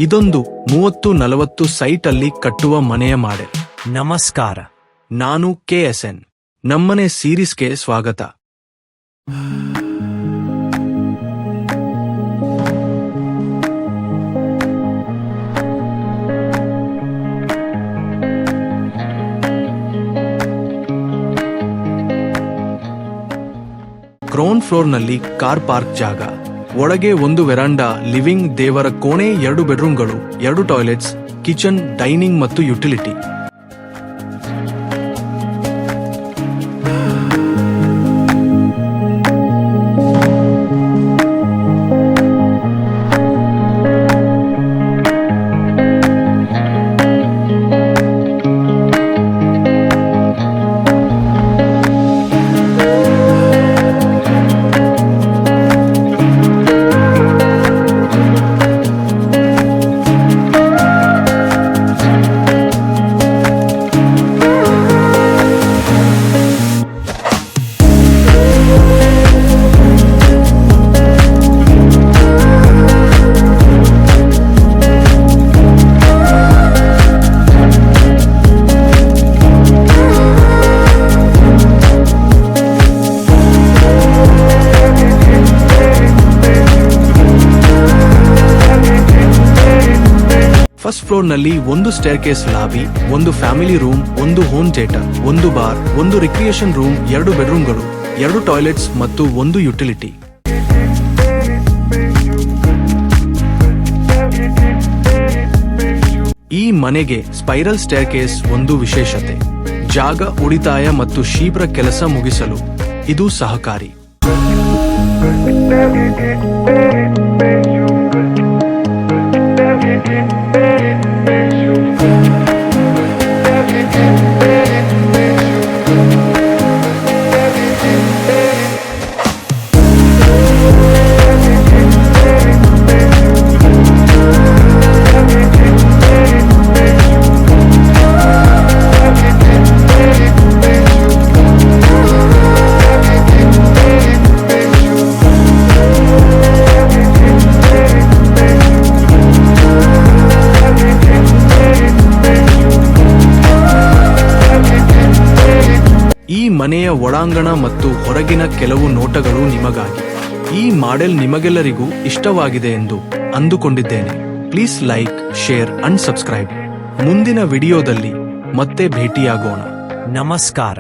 ಇದೊಂದು 30-40 ಸೈಟ್ ಅಲ್ಲಿ ಕಟ್ಟುವ ಮನೆಯ ಮಾಡೆಲ್. ನಮಸ್ಕಾರ. ನಾನು KSN. ನಮ್ಮನೆ ಸೀರೀಸ್ಗೆ ಸ್ವಾಗತ. ಗ್ರೌಂಡ್ ಫ್ಲೋರ್ನಲ್ಲಿ ಕಾರ್ ಪಾರ್ಕ್ ಜಾಗ, ಒಳಗೆ ಒಂದು ವೆರಾಂಡಾ, ಲಿವಿಂಗ್, ದೇವರ ಕೋಣೆ, 2 ಬೆಡ್ರೂಮ್ಗಳು, 2 ಟಾಯ್ಲೆಟ್ಸ್, ಕಿಚನ್, ಡೈನಿಂಗ್ ಮತ್ತು ಯುಟಿಲಿಟಿ. ಫಸ್ಟ್ ಫ್ಲೋರ್ನಲ್ಲಿ ಒಂದು ಸ್ಟೇರ್ಕೇಸ್, ಲಾಬಿ, ಒಂದು ಫ್ಯಾಮಿಲಿ ರೂಮ್, ಒಂದು ಹೋಮ್ ಥಿಯೇಟರ್, ಒಂದು ಬಾರ್, ಒಂದು ರಿಕ್ರಿಯೇಷನ್ ರೂಮ್, 2 ಬೆಡ್ರೂಮ್ಗಳು, 2 ಟಾಯ್ಲೆಟ್ಸ್ ಮತ್ತು ಒಂದು ಯುಟಿಲಿಟಿ. ಈ ಮನೆಗೆ ಸ್ಪೈರಲ್ ಸ್ಟೇರ್ಕೇಸ್ ಒಂದು ವಿಶೇಷತೆ. ಜಾಗ ಉಳಿತಾಯ ಮತ್ತು ಶೀಘ್ರ ಕೆಲಸ ಮುಗಿಸಲು ಇದು ಸಹಕಾರಿ. ಈ ಮನೆಯ ಒಳಾಂಗಣ ಮತ್ತು ಹೊರಗಿನ ಕೆಲವು ನೋಟಗಳು ನಿಮಗಾಗಿ. ಈ ಮಾಡೆಲ್ ನಿಮಗೆಲ್ಲರಿಗೂ ಇಷ್ಟವಾಗಿದೆ ಎಂದು ಅಂದುಕೊಂಡಿದ್ದೇನೆ. Please like, share and subscribe. ಮುಂದಿನ ವಿಡಿಯೋದಲ್ಲಿ ಮತ್ತೆ ಭೇಟಿಯಾಗೋಣ. ನಮಸ್ಕಾರ.